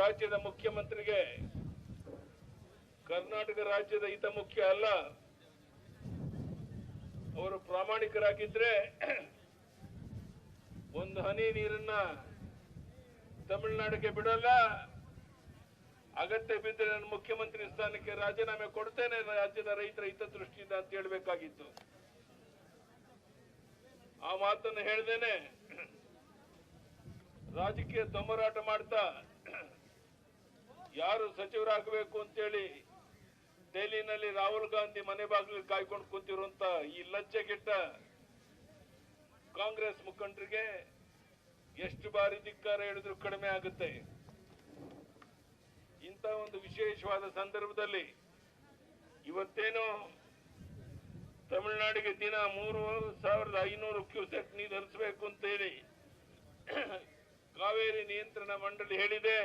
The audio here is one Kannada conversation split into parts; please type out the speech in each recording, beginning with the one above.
ರಾಜ್ಯದ ಮುಖ್ಯಮಂತ್ರಿಗೆ ಕರ್ನಾಟಕ ರಾಜ್ಯದ ಹಿತ ಮುಖ್ಯ ಅಲ್ಲ. ಅವರು ಪ್ರಾಮಾಣಿಕರಾಗಿದ್ರೆ ಒಂದು ಹನಿ ನೀರನ್ನ ತಮಿಳುನಾಡಿಗೆ ಬಿಡಲ್ಲ. ಅಗತ್ಯ ಬಿದ್ದರೆ ನಾನು ಮುಖ್ಯಮಂತ್ರಿ ಸ್ಥಾನಕ್ಕೆ ರಾಜೀನಾಮೆ ಕೊಡ್ತೇನೆ ರಾಜ್ಯದ ರೈತರ ಹಿತದೃಷ್ಟಿಯಿಂದ ಅಂತ ಹೇಳಬೇಕಾಗಿತ್ತು. ಆ ಮಾತನ್ನು ಹೇಳ್ದೇನೆ ರಾಜಕೀಯ ದೊಂಬರಾಟ ಮಾಡ್ತಾ ಯಾರು ಸಚಿವರಾಗಬೇಕು ಅಂತೇಳಿ ದೆಹಲಿನಲ್ಲಿ ರಾಹುಲ್ ಗಾಂಧಿ ಮನೆ ಬಾಗಿಲಿಗೆ ಕಾಯ್ಕೊಂಡು ಕೂತಿರುವಂತ ಈ ಲಜ್ಜೆಗೆಟ್ಟ ಕಾಂಗ್ರೆಸ್ ಮುಖಂಡರಿಗೆ ಎಷ್ಟು ಬಾರಿ ಧಿಕ್ಕಾರ ಹೇಳಿದ್ರು ಕಡಿಮೆ ಆಗುತ್ತೆ. ಇಂಥ ಒಂದು ವಿಶೇಷವಾದ ಸಂದರ್ಭದಲ್ಲಿ ಇವತ್ತೇನು ತಮಿಳುನಾಡಿಗೆ ದಿನ 3,500 ಕ್ಯೂಸೆಕ್ ನೀರು ಹರಿಸಬೇಕು ಅಂತೇಳಿ ಕಾವೇರಿ ನಿಯಂತ್ರಣ ಮಂಡಳಿ ಹೇಳಿದೆ.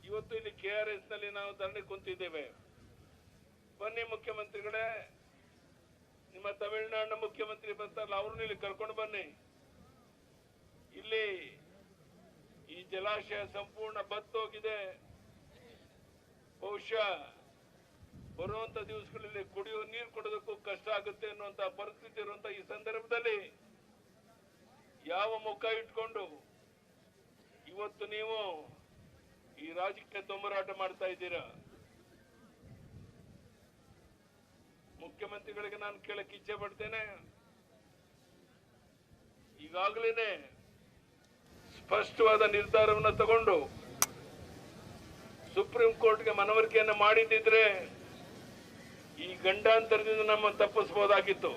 ಇವತ್ತು ಇಲ್ಲಿ KRS ನಲ್ಲಿ ನಾವು ಧರಣಿ ಕುಂತಿದ್ದೇವೆ. ಬನ್ನಿ ಮುಖ್ಯಮಂತ್ರಿಗಳೇ, ನಿಮ್ಮ ತಮಿಳುನಾಡಿನ ಮುಖ್ಯಮಂತ್ರಿ ಬರ್ತಾರಲ್ಲ ಅವ್ರನ್ನ ಇಲ್ಲಿ ಕರ್ಕೊಂಡು ಬನ್ನಿ. ಇಲ್ಲಿ ಈ ಜಲಾಶಯ ಸಂಪೂರ್ಣ ಬತ್ತೋಗಿದೆ. ಬಹುಶಃ ಬರುವಂತ ದಿವಸಗಳಲ್ಲಿ ಕುಡಿಯುವ ನೀರು ಕೊಡೋದಕ್ಕೂ ಕಷ್ಟ ಆಗುತ್ತೆ ಅನ್ನುವಂತ ಪರಿಸ್ಥಿತಿ ಇರುವಂತ ಈ ಸಂದರ್ಭದಲ್ಲಿ ಯಾವ ಮುಖ ಇಟ್ಕೊಂಡು ಇವತ್ತು ನೀವು ಈ ರಾಜಕೀಯ ದೊಂಬರಾಟ ಮಾಡ್ತಾ ಇದ್ದೀರಾ? ಮುಖ್ಯಮಂತ್ರಿಗಳಿಗೆ ನಾನು ಕೇಳಕ್ಕೆ ಇಚ್ಛೆ ಪಡ್ತೇನೆ, ಈಗಾಗಲೇ ಸ್ಪಷ್ಟವಾದ ನಿರ್ಧಾರವನ್ನು ತಗೊಂಡು ಸುಪ್ರೀಂ ಕೋರ್ಟ್ಗೆ ಮನವರಿಕೆಯನ್ನು ಮಾಡಿದ್ದಿದ್ರೆ ಈ ಗಂಡಾಂತರದಿಂದ ನಮ್ಮ ತಪ್ಪಿಸಬಹುದಾಗಿತ್ತು.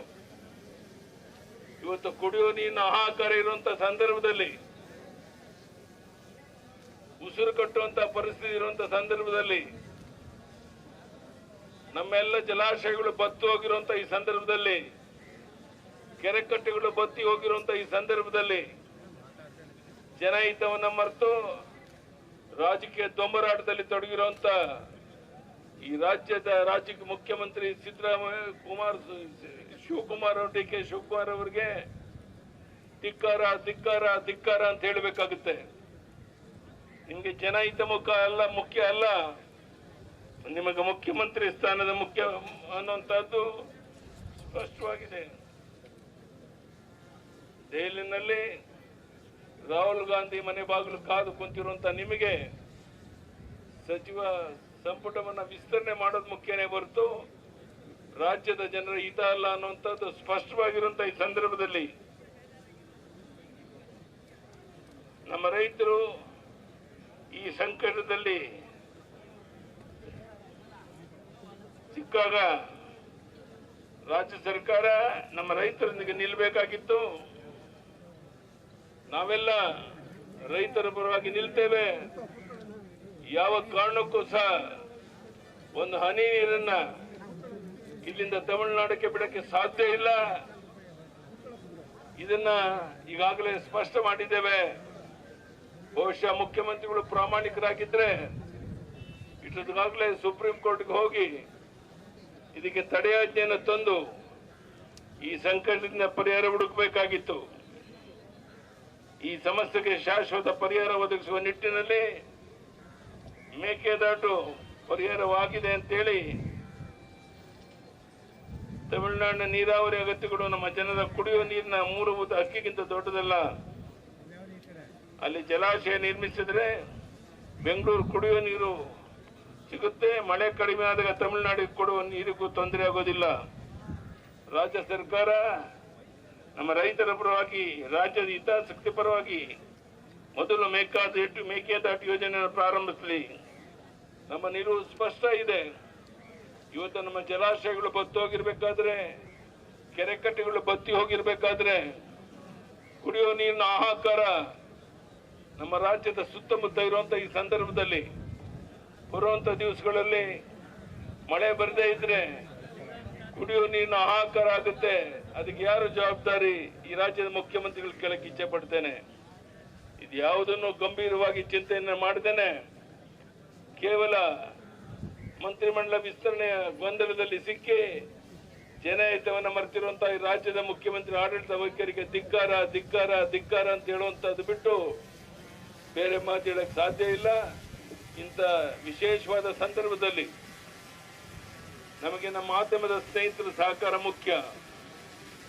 ಇವತ್ತು ಕುಡಿಯುವ ನೀರಿನ ಹಾಹಾಕಾರ ಇರುವಂತ ಸಂದರ್ಭದಲ್ಲಿ, ಉಸಿರು ಕಟ್ಟುವಂತ ಪರಿಸ್ಥಿತಿ ಇರುವಂತ ಸಂದರ್ಭದಲ್ಲಿ, ನಮ್ಮೆಲ್ಲ ಜಲಾಶಯಗಳು ಬತ್ತಿ ಹೋಗಿರುವಂತ ಈ ಸಂದರ್ಭದಲ್ಲಿ, ಕೆರೆಕಟ್ಟೆಗಳು ಬತ್ತಿ ಹೋಗಿರುವಂತ ಈ ಸಂದರ್ಭದಲ್ಲಿ ಜನಹಿತವನ್ನ ಮರೆತು ರಾಜಕೀಯ ದೊಂಬರಾಟದಲ್ಲಿ ತೊಡಗಿರುವಂತ ಈ ರಾಜ್ಯ ಮುಖ್ಯಮಂತ್ರಿ ಶಿವಕುಮಾರ್ DK ಶಿವಕುಮಾರ್ ಅವರಿಗೆ ಧಿಕ್ಕಾರ ಧಿಕ್ಕಾರ ಧಿಕ್ಕಾರ ಅಂತ ಹೇಳಬೇಕಾಗುತ್ತೆ. ನಿಮ್ಗೆ ಜನಹಿತ ಮುಖ್ಯ ಅಲ್ಲ, ನಿಮಗೆ ಮುಖ್ಯಮಂತ್ರಿ ಸ್ಥಾನದ ಮುಖ್ಯ ಅನ್ನುವಂಥದ್ದು ಸ್ಪಷ್ಟವಾಗಿದೆ. ದೆಹಲಿನಲ್ಲಿ ರಾಹುಲ್ ಗಾಂಧಿ ಮನೆ ಬಾಗಿಲು ಕಾದು ಕುಂತಿರುವಂತ ನಿಮಗೆ ಸಚಿವ ಸಂಪುಟವನ್ನ ವಿಸ್ತರಣೆ ಮಾಡೋದು ಮುಖ್ಯನೇ ಹೊರತು ರಾಜ್ಯದ ಜನರ ಹಿತ ಅಲ್ಲ ಅನ್ನುವಂಥದ್ದು ಸ್ಪಷ್ಟವಾಗಿರುವಂತ ಈ ಸಂದರ್ಭದಲ್ಲಿ ನಮ್ಮ ರೈತರು ಈ ಸಂಕಟದಲ್ಲಿ ಸಿಕ್ಕಾಗ ರಾಜ್ಯ ಸರ್ಕಾರ ನಮ್ಮ ರೈತರೊಂದಿಗೆ ನಿಲ್ಲಬೇಕಾಗಿತ್ತು. ನಾವೆಲ್ಲ ರೈತರ ಪರವಾಗಿ ನಿಲ್ತೇವೆ. ಯಾವ ಕಾರಣಕ್ಕೂ ಸಹ ಒಂದು ಹನಿ ನೀರನ್ನ ಇಲ್ಲಿಂದ ತಮಿಳುನಾಡಕ್ಕೆ ಬಿಡಕ್ಕೆ ಸಾಧ್ಯ ಇಲ್ಲ. ಇದನ್ನ ಈಗಾಗಲೇ ಸ್ಪಷ್ಟ ಮಾಡಿದ್ದೇವೆ. ಬಹುಶಃ ಮುಖ್ಯಮಂತ್ರಿಗಳು ಪ್ರಾಮಾಣಿಕರಾಗಿದ್ರೆ ಇಷ್ಟೊತ್ತಿಗಾಗಲೇ ಸುಪ್ರೀಂ ಕೋರ್ಟ್ಗೆ ಹೋಗಿ ಇದಕ್ಕೆ ತಡೆಯಾಜ್ಞೆಯನ್ನು ತಂದು ಈ ಸಂಕಟದಿಂದ ಪರಿಹಾರ ಹುಡುಕಬೇಕಾಗಿತ್ತು. ಈ ಸಮಸ್ಯೆಗೆ ಶಾಶ್ವತ ಪರಿಹಾರ ಒದಗಿಸುವ ನಿಟ್ಟಿನಲ್ಲಿ ಮೇಕೆದಾಟು ಪರಿಹಾರವಾಗಿದೆ ಅಂತೇಳಿ ತಮಿಳುನಾಡಿನ ನೀರಾವರಿ ಅಗತ್ಯಗಳು ನಮ್ಮ ಜನರ ಕುಡಿಯುವ ನೀರಿನ ಮೂಲಭೂತ ಹಕ್ಕಿಗಿಂತ ದೊಡ್ಡದಲ್ಲ. ಅಲ್ಲಿ ಜಲಾಶಯ ನಿರ್ಮಿಸಿದ್ರೆ ಬೆಂಗಳೂರು ಕುಡಿಯುವ ನೀರು ಸಿಗುತ್ತೆ. ಮಳೆ ಕಡಿಮೆ ಆದಾಗ ತಮಿಳುನಾಡಿಗೆ ಕೊಡುವ ನೀರಿಗೂ ತೊಂದರೆ ಆಗೋದಿಲ್ಲ. ರಾಜ್ಯ ಸರ್ಕಾರ ನಮ್ಮ ರೈತರ ಪರವಾಗಿ, ರಾಜ್ಯದ ಹಿತಾಸಕ್ತಿ ಪರವಾಗಿ ಮೊದಲು ಮೇಕೆದಾಟು ಯೋಜನೆಯನ್ನು ಪ್ರಾರಂಭಿಸಲಿ. ನಮ್ಮ ನಿಲುವು ಸ್ಪಷ್ಟ ಇದೆ. ಇವತ್ತು ನಮ್ಮ ಜಲಾಶಯಗಳು ಬತ್ತಿ ಹೋಗಿರ್ಬೇಕಾದ್ರೆ, ಕೆರೆಕಟ್ಟೆಗಳು ಬತ್ತಿ ಹೋಗಿರ್ಬೇಕಾದ್ರೆ, ಕುಡಿಯುವ ನೀರಿನ ಹಾಹಾಕಾರ ನಮ್ಮ ರಾಜ್ಯದ ಸುತ್ತಮುತ್ತ ಇರುವಂತ ಈ ಸಂದರ್ಭದಲ್ಲಿ ಬರುವಂತ ದಿವಸಗಳಲ್ಲಿ ಮಳೆ ಬರದೇ ಇದ್ರೆ ಕುಡಿಯುವ ನೀರಿನ ಹಾಹಾಕಾರ ಆಗುತ್ತೆ. ಅದಕ್ಕೆ ಯಾರು ಜವಾಬ್ದಾರಿ? ಈ ರಾಜ್ಯದ ಮುಖ್ಯಮಂತ್ರಿಗಳು ಕೇಳಕ್ಕೆ ಇಚ್ಛೆ ಪಡ್ತೇನೆ. ಇದು ಯಾವುದನ್ನು ಗಂಭೀರವಾಗಿ ಚಿಂತೆಯನ್ನು ಮಾಡದೇನೆ ಕೇವಲ ಮಂತ್ರಿಮಂಡಲ ವಿಸ್ತರಣೆಯ ಗೊಂದಲದಲ್ಲಿ ಸಿಕ್ಕಿ ಜನಹಿತವನ್ನು ಮರೆತಿರುವಂತಹ ಈ ರಾಜ್ಯದ ಮುಖ್ಯಮಂತ್ರಿ ಆಡಳಿತ ವೈಖರಿಗೆ ಧಿಕ್ಕಾರ ಧಿಕ್ಕಾರ ಧಿಕ್ಕಾರ ಅಂತ ಹೇಳುವಂತದ್ದು ಬಿಟ್ಟು ಬೇರೆ ಮಾತು ಹೇಳಕ್ ಸಾಧ್ಯ ಇಲ್ಲ. ಇಂಥ ವಿಶೇಷವಾದ ಸಂದರ್ಭದಲ್ಲಿ ನಮಗೆ ನಮ್ಮ ಮಾಧ್ಯಮದ ಸ್ನೇಹಿತರ ಸಹಕಾರ ಮುಖ್ಯ.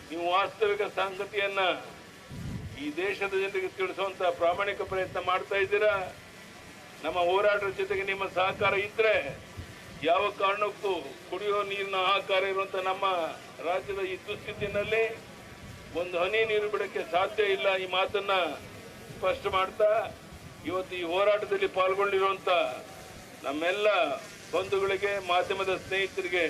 ನೀವು ವಾಸ್ತವಿಕ ಸಂಗತಿಯನ್ನ ಈ ದೇಶದ ಜನರಿಗೆ ತಿಳಿಸುವಂತ ಪ್ರಾಮಾಣಿಕ ಪ್ರಯತ್ನ ಮಾಡ್ತಾ ಇದ್ದೀರಾ. ನಮ್ಮ ಹೋರಾಟದ ಜೊತೆಗೆ ನಿಮ್ಮ ಸಹಕಾರ ಇದ್ರೆ ಯಾವ ಕಾರಣಕ್ಕೂ ಕುಡಿಯುವ ನೀರಿನ ಹಾಹಾಕಾರ ಇರುವಂತ ನಮ್ಮ ರಾಜ್ಯದ ಈ ದುಸ್ಥಿತಿನಲ್ಲಿ ಒಂದು ಹನಿ ನೀರು ಬಿಡಕ್ಕೆ ಸಾಧ್ಯ ಇಲ್ಲ. ಈ ಮಾತನ್ನ ಸ್ಪಷ್ಟ ಮಾಡ್ತಾ ಇವತ್ತು ಈ ಹೋರಾಟದಲ್ಲಿ ಪಾಲ್ಗೊಂಡಿರುವಂತ ನಮ್ಮೆಲ್ಲ ಬಂಧುಗಳಿಗೆ, ಮಾಧ್ಯಮದ ಸ್ನೇಹಿತರಿಗೆ